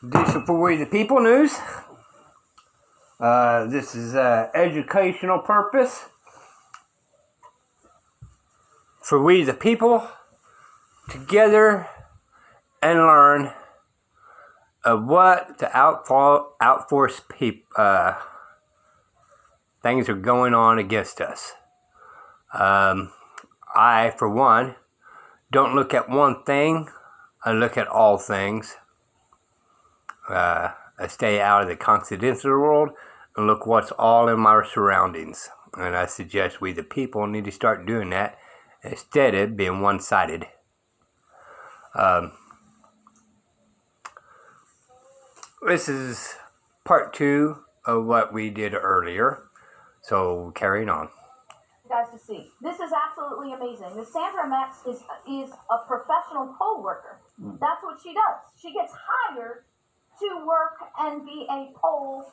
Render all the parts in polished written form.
This is for We the People news. This is educational purpose for we the people together and learn of what the outforce things are going on against us. I, for one, don't look at one thing. I look at all things. I stay out of the coincidental world and look what's all in my surroundings. And I suggest we the people need to start doing that instead of being one-sided. This is part 2 of what we did earlier. So carrying on. Guys to see. This is absolutely amazing. The Sandra Metz is a professional poll worker. That's what she does. She gets hired to work and be a poll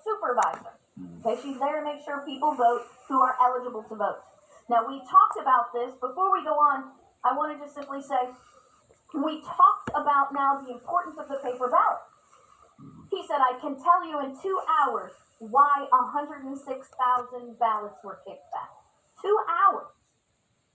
supervisor. Okay, she's there to make sure people vote who are eligible to vote. Now, we talked about this. Before we go on, I want to just simply say, we talked about now the importance of the paper ballot. He said, I can tell you in 2 hours why 106,000 ballots were kicked back. 2 hours.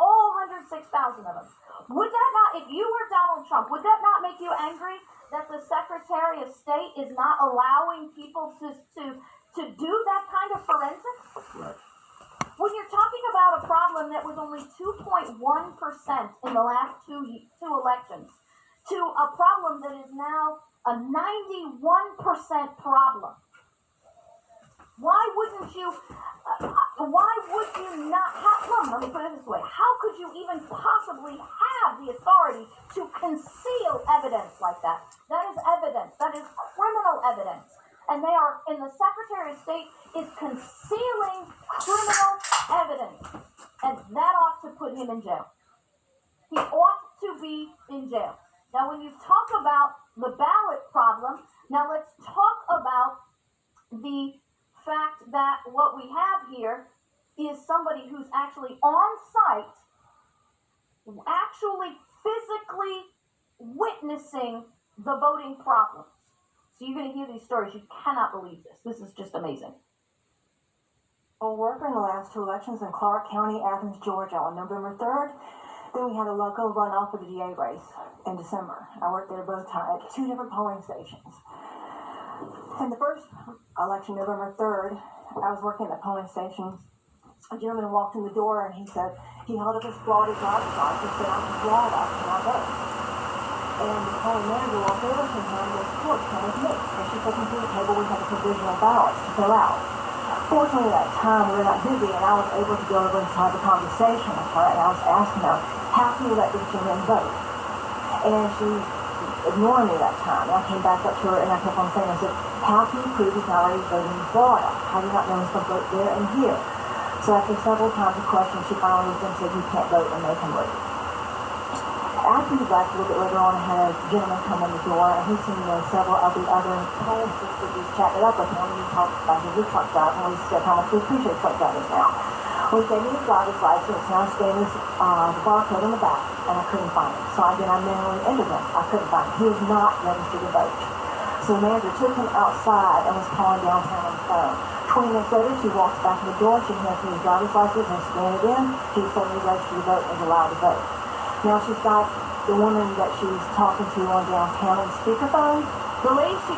All 106,000 of them. Would that not, if you were Donald Trump, would that not make you angry that the Secretary of State is not allowing people to do that kind of forensics? Right. When you're talking about a problem that was only 2.1% in the last two elections, to a problem that is now a 91% problem, why would you not have, let me put it this way, how could you even possibly have the authority to conceal evidence like that? That is evidence. That is criminal evidence. And the Secretary of State is concealing criminal evidence. And that ought to put him in jail. He ought to be in jail. Now, when you talk about the ballot problem, now let's talk about the fact that what we have here is somebody who's actually on site, actually physically witnessing the voting problems. So you're going to hear these stories. You cannot believe this. This is just amazing. A worker in the last 2 elections in Clark County, Athens, Georgia on November 3rd. Then we had a local runoff for the DA race in December. I worked there both times at 2 different polling stations. In the first election, November 3rd, I was working at the polling station. A gentleman walked in the door and he held up his Florida driver's license and said, I'm from Florida, can I vote? And the polling manager walked over to him and goes, of course, come with me. And she took him to the table. We had the provisional ballots to fill out. Fortunately, at that time, we were not busy, and I was able to go over and have a conversation with her, and I was asking her, how can you let this gentleman vote? And she ignored me that time. And I came back up to her, and I kept on saying, I said, how can you prove he's already voting in Florida? How do you not know he's going to vote there and here? So after several times of questions, she finally looked and said, you can't vote, and make him leave. After the fact, a little bit later on, I had a gentleman come in the door, and he's seen several of the other polling sisters just chatted up with him, and he talked about his new truck driver, and we said how much we appreciate truck drivers now. We gave me his driver's license, and I scanned his the barcode on the back, and I couldn't find him. So I manually entered him. I couldn't find him. He was not registered to vote. So the manager took him outside and was calling downtown on the phone. 20 minutes later, she walks back in the door, she hands me his driver's license and scanned it in. He's suddenly registered to vote and is allowed to vote. Now she's got the woman that she's talking to on downtown on speakerphone. The lady she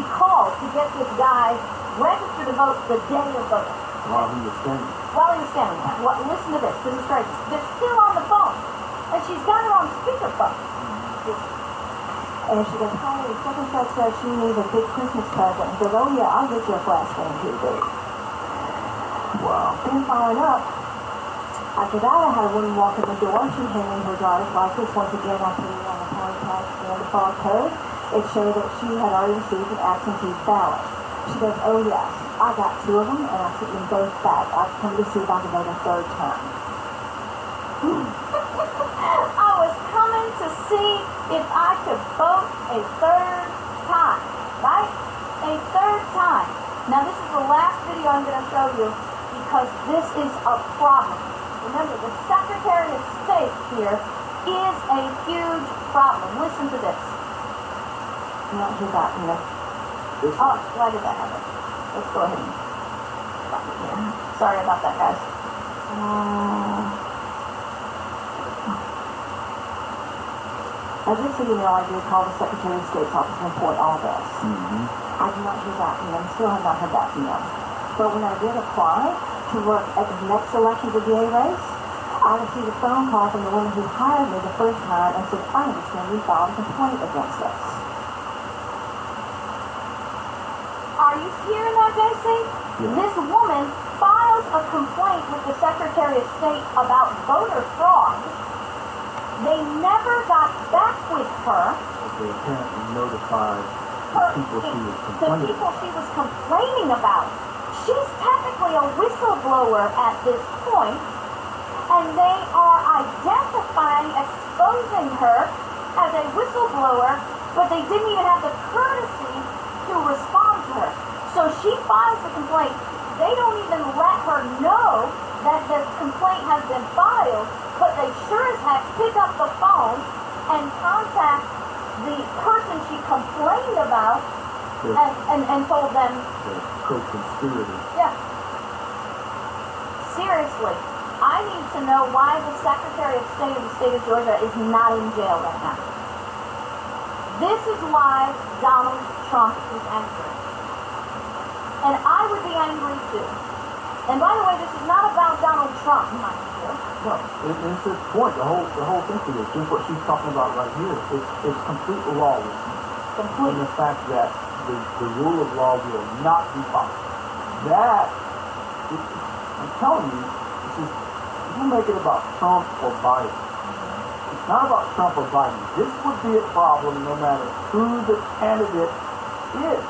called to get this guy registered to vote the day of voting. While he was standing. While he was standing there. Listen to this. This is crazy. They're still on the phone. And she's got her on speakerphone. And she goes, hi, such and such says she needs a big Christmas present. He goes, oh yeah, I'll get you a flat screen TV. Wow. Then following up, after that I had a woman walk in the door. She handed me her driver's license. Once again, I put it on the polling pad, scanned the barcode. It showed that she had already received an absentee ballot. She goes, oh yes, I got 2 of them and I sent them both back. I was coming to see if I could vote a 3rd time. I was coming to see if I could vote a 3rd time, right? A 3rd time. Now this is the last video I'm going to show you because this is a problem. Remember, the Secretary of State here is a huge problem. Listen to this. do not hear back from them. Oh, why did that happen? Let's go ahead and stop it here. Sorry about that, guys. As just so you know, I did call the Secretary of State's office and report all this. Mm-hmm. I did not hear back from them, still have not heard back from them. But when I did apply to work at the next election, the DA race, I received a phone call from the woman who hired me the first time and said, I understand you filed a complaint against us. Are you hearing that, JC? Yeah. This woman filed a complaint with the Secretary of State about voter fraud. They never got back with her. They apparently notified the people she was The complaining people about. she was complaining about. She's technically a whistleblower at this point, and they are identifying, exposing her as a whistleblower, but they didn't even have the courtesy to respond to her. So she files the complaint. They don't even let her know that the complaint has been filed, but they sure as heck pick up the phone and contact the person she complained about and told them, The co-conspirator. yeah. Seriously, I need to know why the Secretary of State of the state of Georgia is not in jail right now. This is why Donald Trump is angry. And I would be angry too. And by the way, this is not about Donald Trump, mind you. No, it's the point. The whole thing to this, just what she's talking about right here, it's complete lawlessness. And the fact that the rule of law will not be followed. I'm telling you, this is, you make it about Trump or Biden. It's not about Trump or Biden. This would be a problem no matter who the candidate is.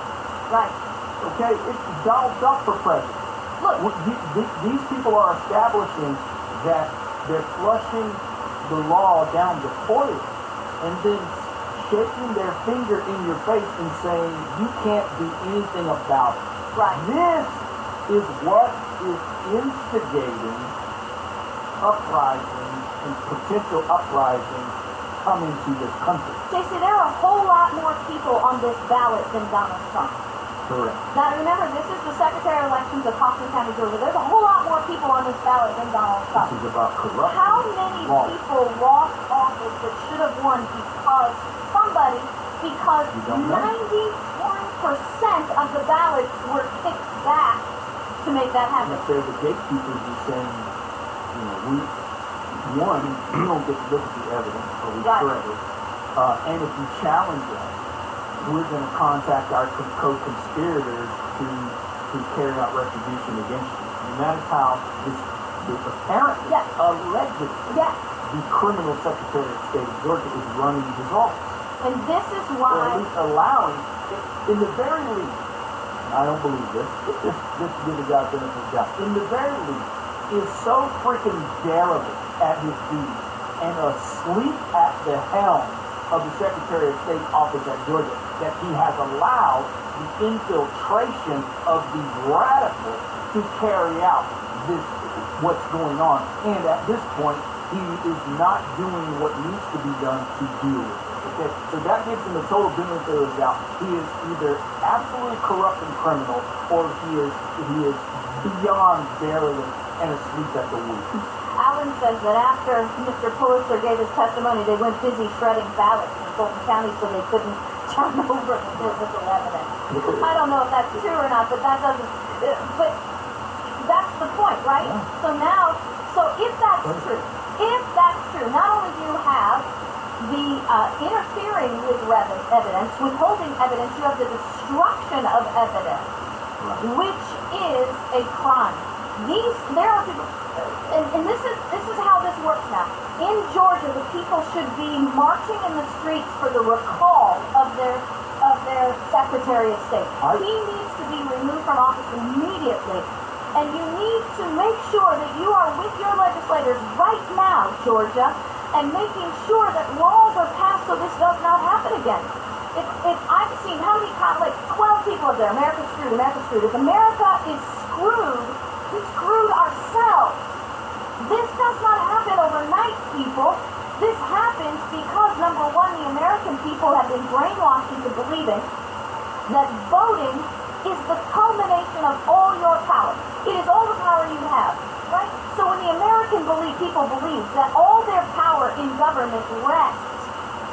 Right. Okay? It's Donald Trump for president. Look, These people are establishing that they're flushing the law down the toilet and then shaking their finger in your face and saying you can't do anything about it. right. This is what is instigating uprisings and potential uprisings coming to this country. JC, there are a whole lot more people on this ballot than Donald Trump. Correct. Now remember, this is the Secretary of Elections of Kaufman County, Georgia. There's a whole lot more people on this ballot than Donald Trump. This is about corruption. How many people lost office that should have won because You don't know. 91% of the ballots were kicked back to make that And happen? if they're the gatekeepers who's saying, we don't get to look at the evidence, or we Right. shred it. And if you challenge us, we're going to contact our co-conspirators to carry out retribution against you. And that is how this apparently, Yeah. allegedly, Yeah. the criminal Secretary of State of Georgia is running his office. And this is Or at why, least allowing, in the very least, and I don't believe this, just to give the guy benefit of the doubt, in the very least, is so freaking derelict at his duty and asleep at the helm of the Secretary of State's office at Georgia that he has allowed the infiltration of these radicals to carry out what's going on. And at this point, he is not doing what needs to be done to deal with it. Okay? So that gives him a total benefit of the doubt. He is either absolutely corrupt and criminal, or he is beyond derelict and asleep at the wheel. Alan says that after Mr. Pulitzer gave his testimony, they went busy shredding ballots in Fulton County so they couldn't turn over the physical evidence. I don't know if that's true or not, but that doesn't, but that's the point, right? Yeah. So if that's true, not only do you have the interfering with evidence, withholding evidence, you have the destruction of evidence, Right. which is a crime. There are people, and this is how this works now. In Georgia, the people should be marching in the streets for the recall of their Secretary of State. He needs to be removed from office immediately. And you need to make sure that you are with your legislators right now, Georgia, and making sure that laws are passed so this does not happen again. If I've seen how many, like 12 people up there, America's screwed, America's screwed. If America is screwed, we screwed ourselves. This does not happen overnight, people. This happens because, number one, the American people have been brainwashed into believing that voting is the culmination of all your power. It is all the power you have, right? So when the American people believe that all their power in government rests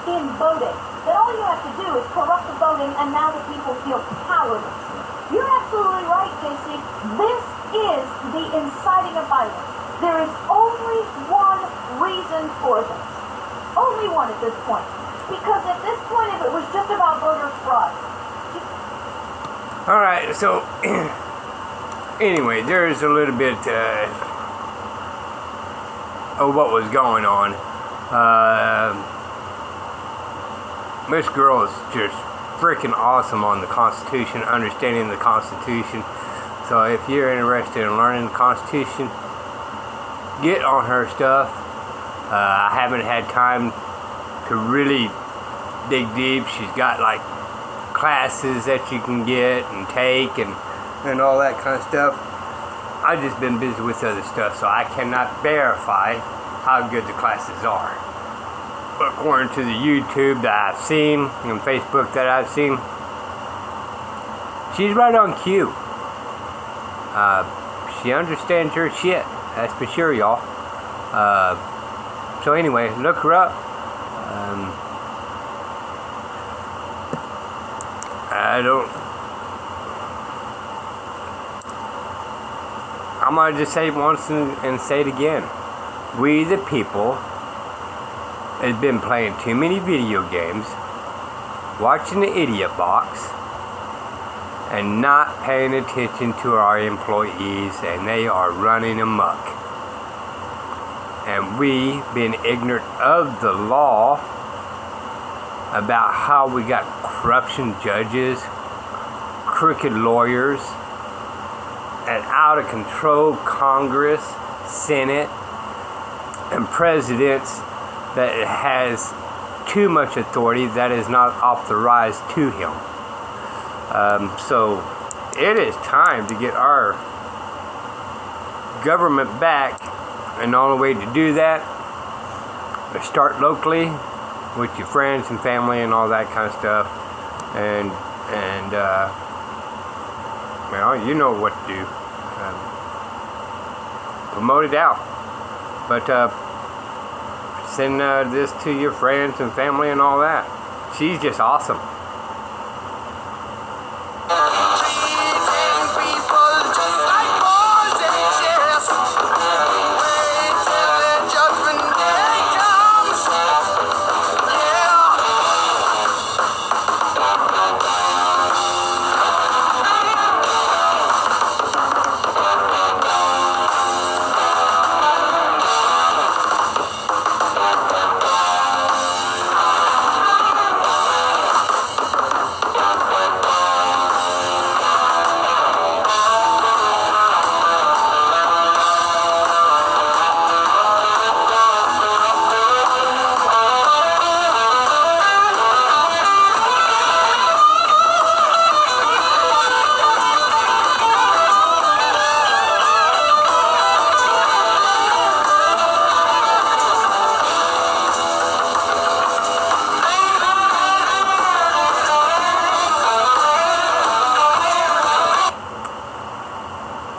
in voting, then all you have to do is corrupt the voting, and now the people feel powerless. You're absolutely right, JC. This is the inciting of violence. There is only one reason for this. Only one at this point. Because at this point, if it was just about voter fraud, Alright, so anyway, there's a little bit of what was going on. This girl is just freaking awesome on the Constitution, understanding the Constitution. So if you're interested in learning the Constitution, get on her stuff. I haven't had time to really dig deep. She's got like classes that you can get and take and all that kind of stuff. I've just been busy with other stuff, so I cannot verify how good the classes are. But according to the YouTube that I've seen and Facebook that I've seen, she's right on cue. She understands her shit, that's for sure, y'all. So anyway, look her up. I'm gonna just say it once and say it again. We the people has been playing too many video games, watching the idiot box, and not paying attention to our employees, and they are running amok. And we, being ignorant of the law, about how we got corruption judges, crooked lawyers, an out of control Congress, Senate, and presidents that has too much authority that is not authorized to him. So it is time to get our government back, and the only way to do that is start locally with your friends and family and all that kind of stuff, and well, you know what to do. Promote it out, but send this to your friends and family and all that. She's just awesome.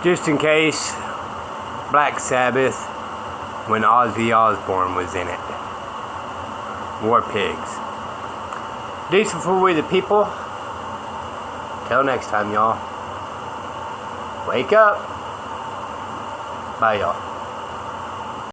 Just in case, Black Sabbath, when Ozzy Osbourne was in it. War Pigs. Decent for we the people. Till next time, y'all. Wake up. Bye, y'all.